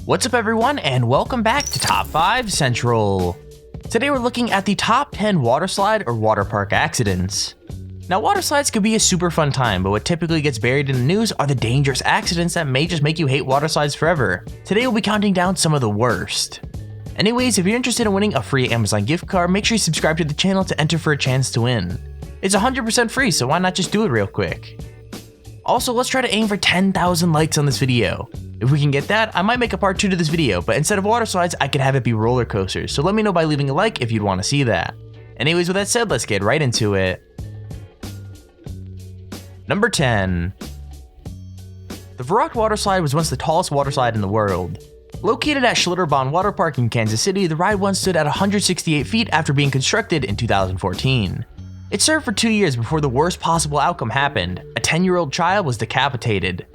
What's up everyone, and welcome back to Top 5 Central. Today we're looking at the top 10 water slide or water park accidents. Now water slides could be a super fun time, but what typically gets buried in the news are the dangerous accidents that may just make you hate water slides forever. Today we'll be counting down some of the worst. Anyways, if you're interested in winning a free Amazon gift card, make sure you subscribe to the channel to enter for a chance to win. It's 100% free, so why not just do it real quick? Also, let's try to aim for 10,000 likes on this video. If we can get that, I might make a part 2 to this video, but instead of water slides, I could have it be roller coasters, so let me know by leaving a like if you'd want to see that. Anyways, with that said, let's get right into it. Number 10. The Vrock water slide was once the tallest water slide in the world. Located at Schlitterbahn Water Park in Kansas City, the ride once stood at 168 feet after being constructed in 2014. It served for 2 years before the worst possible outcome happened. A 10-year-old child was decapitated.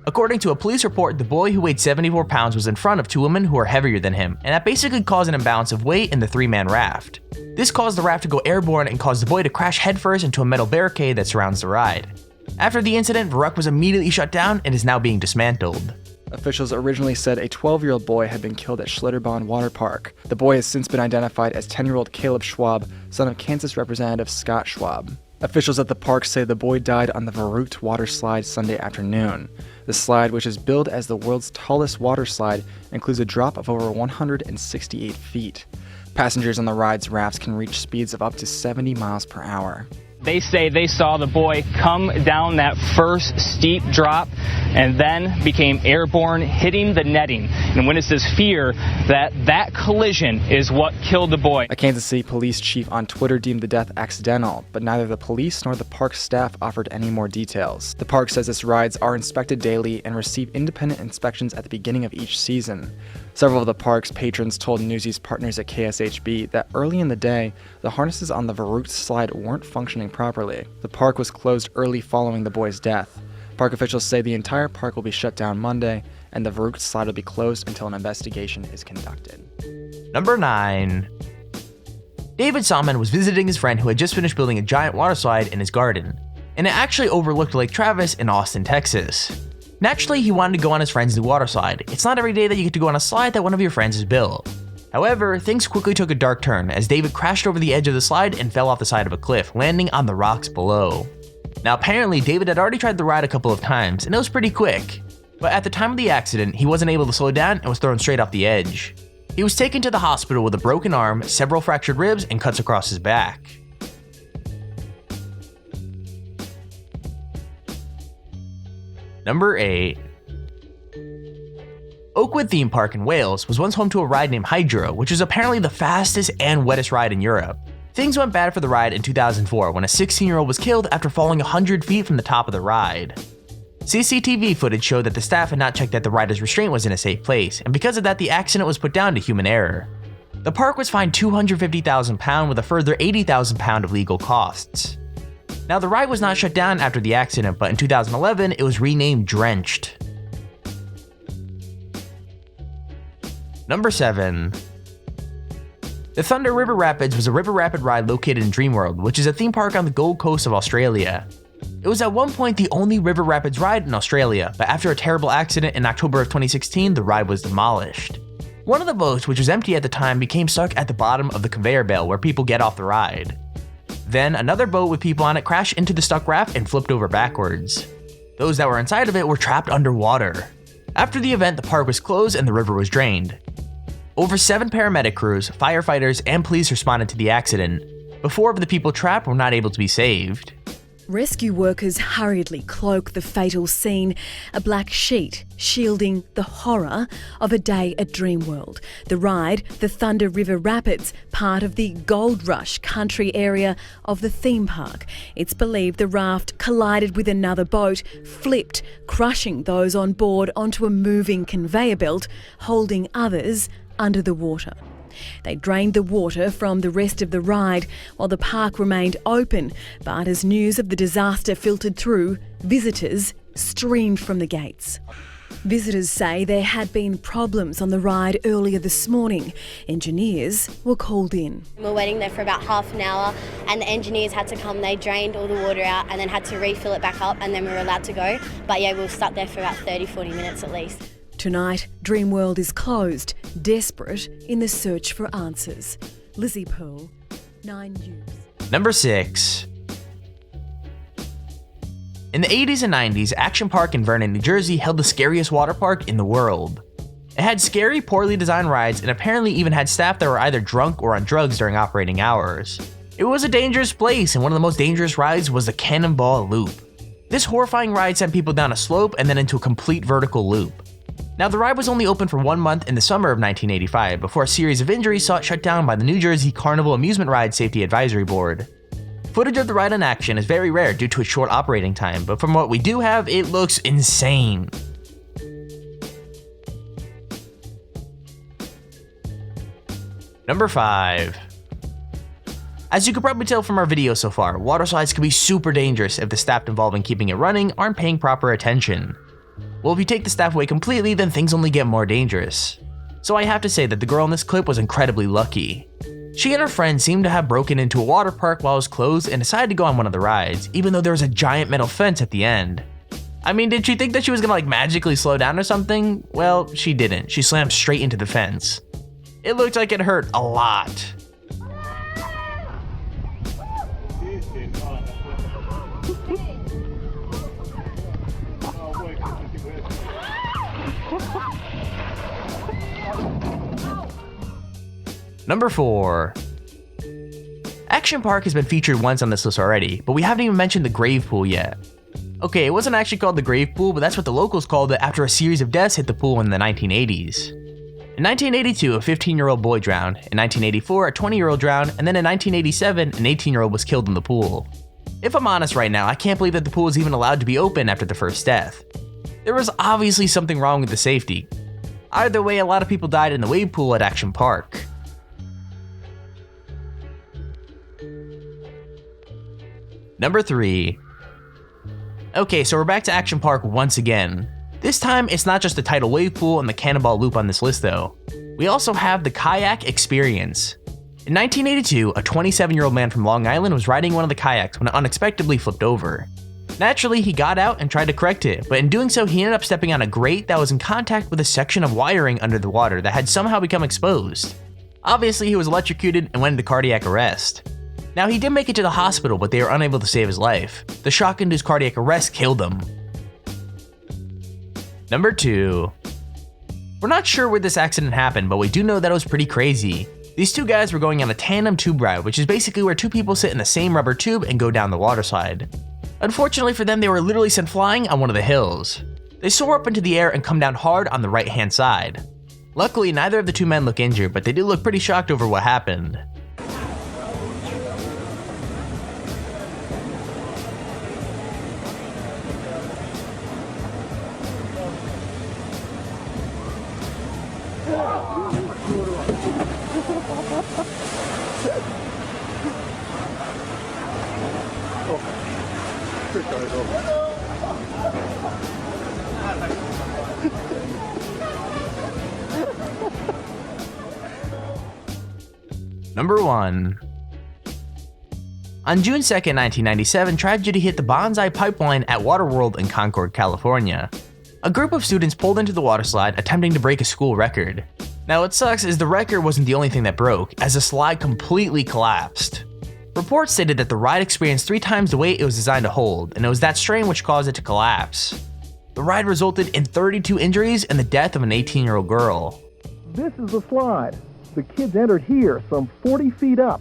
According to a police report, the boy who weighed 74 pounds was in front of two women who were heavier than him, and that basically caused an imbalance of weight in the three-man raft. This caused the raft to go airborne and caused the boy to crash headfirst into a metal barricade that surrounds the ride. After the incident, Vrock was immediately shut down and is now being dismantled. Officials originally said a 12-year-old boy had been killed at Schlitterbahn Water Park. The boy has since been identified as 10-year-old Caleb Schwab, son of Kansas Representative Scott Schwab. Officials at the park say the boy died on the Waterslides water slide Sunday afternoon. The slide, which is billed as the world's tallest water slide, includes a drop of over 168 feet. Passengers on the ride's rafts can reach speeds of up to 70 miles per hour. They say they saw the boy come down that first steep drop and then became airborne, hitting the netting. And witnesses fear that that collision is what killed the boy. A Kansas City police chief on Twitter deemed the death accidental, but neither the police nor the park staff offered any more details. The park says its rides are inspected daily and receive independent inspections at the beginning of each season. Several of the park's patrons told Newsy's partners at KSHB that early in the day, the harnesses on the Waterslides weren't functioning properly. The park was closed early following the boy's death. Park officials say the entire park will be shut down Monday, and the Waterslides will be closed until an investigation is conducted. Number 9. David Salmon was visiting his friend who had just finished building a giant water slide in his garden, and it actually overlooked Lake Travis in Austin, Texas. Naturally, he wanted to go on his friend's new water slide. It's not every day that you get to go on a slide that one of your friends has built. However, things quickly took a dark turn as David crashed over the edge of the slide and fell off the side of a cliff, landing on the rocks below. Now apparently, David had already tried the ride a couple of times, and it was pretty quick. But at the time of the accident, he wasn't able to slow down and was thrown straight off the edge. He was taken to the hospital with a broken arm, several fractured ribs, and cuts across his back. Number 8. Oakwood Theme Park in Wales was once home to a ride named Hydro, which was apparently the fastest and wettest ride in Europe. Things went bad for the ride in 2004 when a 16-year-old was killed after falling 100 feet from the top of the ride. CCTV footage showed that the staff had not checked that the rider's restraint was in a safe place, and because of that the accident was put down to human error. The park was fined £250,000 with a further £80,000 of legal costs. Now the ride was not shut down after the accident, but in 2011 it was renamed Drenched. Number 7. The Thunder River Rapids was a river rapid ride located in Dreamworld, which is a theme park on the Gold Coast of Australia. It was at one point the only river rapids ride in Australia, but after a terrible accident in October of 2016, the ride was demolished. One of the boats, which was empty at the time, became stuck at the bottom of the conveyor belt where people get off the ride. Then another boat with people on it crashed into the stuck raft and flipped over backwards. Those that were inside of it were trapped underwater. After the event, the park was closed and the river was drained. Over 7 paramedic crews, firefighters, and police responded to the accident, but 4 of the people trapped were not able to be saved. Rescue workers hurriedly cloak the fatal scene, a black sheet shielding the horror of a day at Dreamworld. The ride, the Thunder River Rapids, part of the Gold Rush country area of the theme park. It's believed the raft collided with another boat, flipped, crushing those on board onto a moving conveyor belt, holding others under the water. They drained the water from the rest of the ride while the park remained open, but as news of the disaster filtered through, visitors streamed from the gates. Visitors say there had been problems on the ride earlier this morning. Engineers were called in. We were waiting there for about half an hour and the engineers had to come. They drained all the water out and then had to refill it back up and then we were allowed to go. But yeah, we were stuck there for about 30-40 minutes at least. Tonight, Dreamworld is closed, desperate in the search for answers. Lizzie Pearl, 9 News. Number 6. In the 80s and 90s, Action Park in Vernon, New Jersey held the scariest water park in the world. It had scary, poorly designed rides and apparently even had staff that were either drunk or on drugs during operating hours. It was a dangerous place, and one of the most dangerous rides was the Cannonball Loop. This horrifying ride sent people down a slope and then into a complete vertical loop. Now, the ride was only open for 1 month in the summer of 1985 before a series of injuries saw it shut down by the New Jersey Carnival Amusement Ride Safety Advisory Board. Footage of the ride in action is very rare due to its short operating time, but from what we do have, it looks insane. Number 5. As you could probably tell from our video so far, water slides can be super dangerous if the staff involved in keeping it running aren't paying proper attention. Well, if you take the staff away completely, then things only get more dangerous. So I have to say that the girl in this clip was incredibly lucky. She and her friend seemed to have broken into a water park while it was closed and decided to go on one of the rides, even though there was a giant metal fence at the end. I mean, did she think that she was gonna magically slow down or something? Well, she didn't. She slammed straight into the fence. It looked like it hurt a lot. Number 4. Action Park has been featured once on this list already, but we haven't even mentioned the grave pool yet. Okay, it wasn't actually called the grave pool, but that's what the locals called it after a series of deaths hit the pool in the 1980s. In 1982, a 15-year-old boy drowned, in 1984, a 20-year-old drowned, and then in 1987, an 18-year-old was killed in the pool. If I'm honest right now, I can't believe that the pool was even allowed to be open after the first death. There was obviously something wrong with the safety. Either way, a lot of people died in the wave pool at Action Park. Number 3. Okay, so we're back to Action Park once again. This time, it's not just the tidal wave pool and the Cannonball Loop on this list though. We also have the Kayak Experience. In 1982, a 27-year-old man from Long Island was riding one of the kayaks when it unexpectedly flipped over. Naturally, he got out and tried to correct it, but in doing so, he ended up stepping on a grate that was in contact with a section of wiring under the water that had somehow become exposed. Obviously, he was electrocuted and went into cardiac arrest. Now, he did make it to the hospital, but they were unable to save his life. The shock-induced cardiac arrest killed him. Number 2. We're not sure where this accident happened, but we do know that it was pretty crazy. These two guys were going on a Tandem To Brad, which is basically where two people sit in the same rubber tube and go down the water slide. Unfortunately for them, they were literally sent flying on one of the hills. They soar up into the air and come down hard on the right-hand side. Luckily, neither of the two men look injured, but they do look pretty shocked over what happened. Number 1. On June 2nd, 1997, tragedy hit the Banzai Pipeline at Waterworld in Concord, California. A group of students pulled into the water slide attempting to break a school record. Now what sucks is the record wasn't the only thing that broke, as the slide completely collapsed. Reports stated that the ride experienced 3 times the weight it was designed to hold, and it was that strain which caused it to collapse. The ride resulted in 32 injuries and the death of an 18-year-old girl. This is the slide. The kids entered here, some 40 feet up.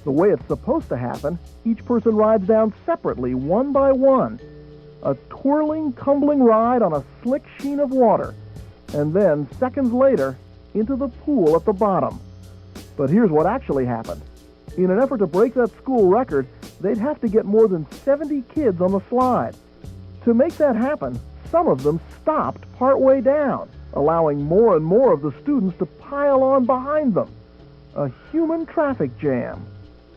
The way it's supposed to happen, each person rides down separately, one by one. A twirling, tumbling ride on a slick sheen of water. And then, seconds later, into the pool at the bottom. But here's what actually happened. In an effort to break that school record, they'd have to get more than 70 kids on the slide. To make that happen, some of them stopped partway down, allowing more and more of the students to pile on behind them. A human traffic jam.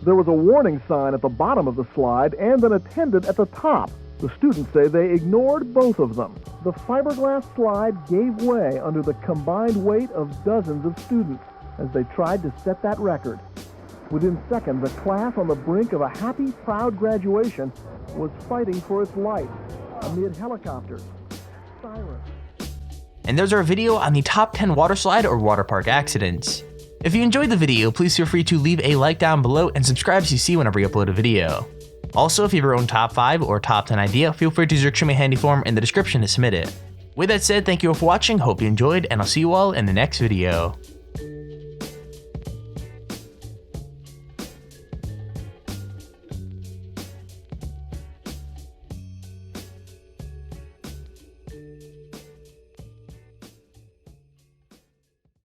There was a warning sign at the bottom of the slide and an attendant at the top. The students say they ignored both of them. The fiberglass slide gave way under the combined weight of dozens of students as they tried to set that record. Within seconds, a class on the brink of a happy, proud graduation was fighting for its life amid helicopters, sirens. And there's our video on the top 10 water slide or water park accidents. If you enjoyed the video, please feel free to leave a like down below and subscribe so you see whenever we upload a video. Also, if you have your own top 5 or top 10 idea, feel free to use our extremely handy form in the description to submit it. With that said, thank you all for watching, hope you enjoyed, and I'll see you all in the next video.